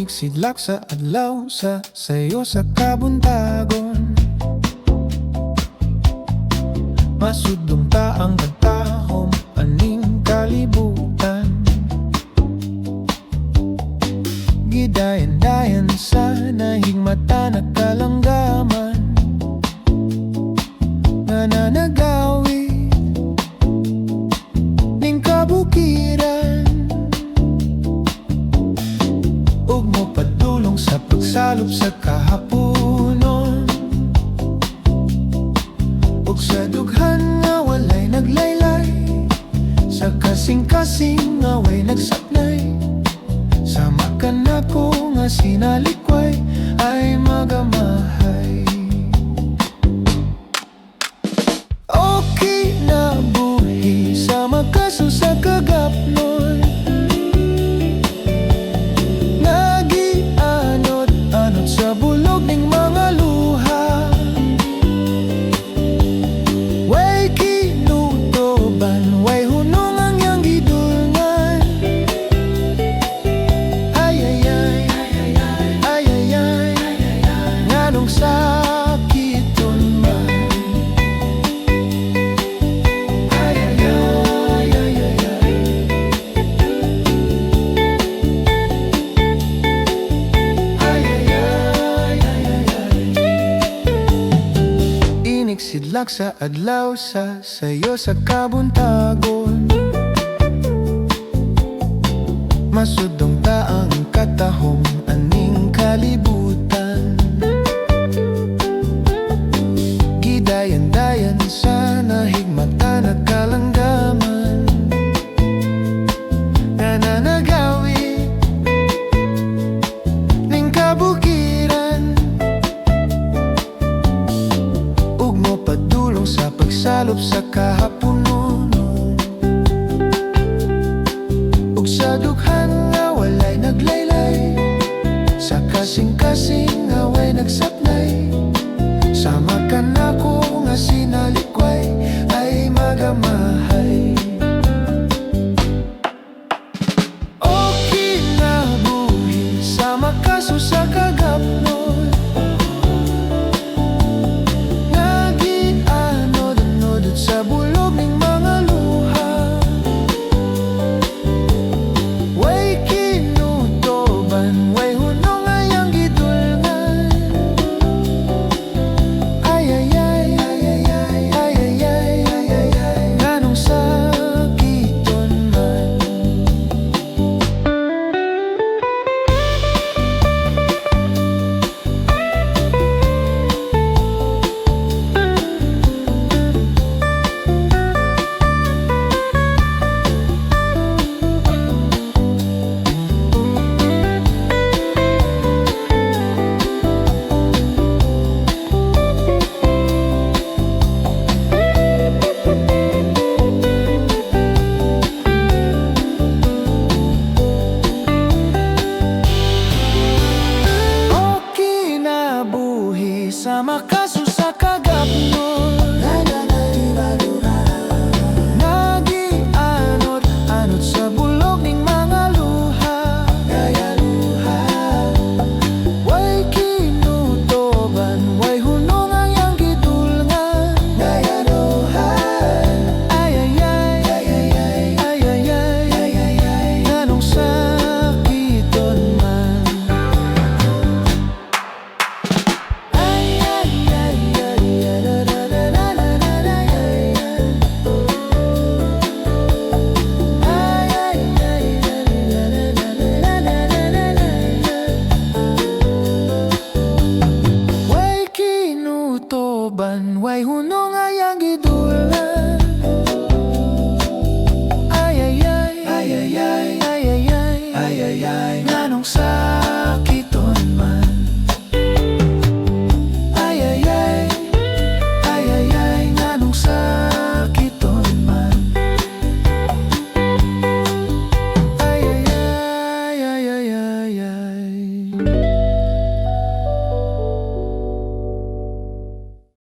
Inigsidlak sa adlaw sa sayo sa kabuntagon. Masudong ta ang katahom aning kalibutan. Gidayan-dayan sa nahigmata na kalanggaman. Nananagawi ning kabukiran. Ug mo padulong sa pagsalop sa kahaponon. Ug sa dughan nga walay naglaylay, sa kasing-kasing nga way nagsapnay. Sama ka na ko nga sinalikway ay magamahay. Okay na buhi sa makaso sa kagapnon. Nagianot-anot sa bulog ning mga luha. Way kinutoban, way hunong ang yang gidulngan. Ay-ay-ay, ay-ay-ay, nganong sakiton man. Ay-ay-ay, ay-ay-ay, ay-ay-ay, ay-ay-ay. Inigsidlak sa adlaw sa sayo sa kabuntagon. Masudong ta ang katahom aning kalibutan. Gidayan-dayan sa nahigmata na kalanggaman. Nananagawi ning kabukiran. Ug mo padulong sa pagsalop sa kahaponon. Ug sa dughan nga walay naglaylay, sa kasing-kasing nga way nagsapnay. Sama ka na ko nga sinalikway ay magamahay. Okay na buhi sa makaso sa kagapnon. Nagianod-anod sa bulog ning mga luha. Way kinutoban, way hunong ayang gidulngan. Ay-ay-ay, ay-ay-ay, ay-ay-ay, ay-ay-ay, nganong sakiton man. Okay na buhi sa makaso sa kagapnon. Nagianot-anot sa bulog ning mga luha. Way kinutoban, way hunong ang yang gidulngan. Ay-ay-ay, ay-ay-ay, nganong sakiton man. Way kinutoban, way hunong ayang gidulngan. Ay-ay-ay, ay-ay-ay, ay-ay-ay, ay-ay-ay, nganong sa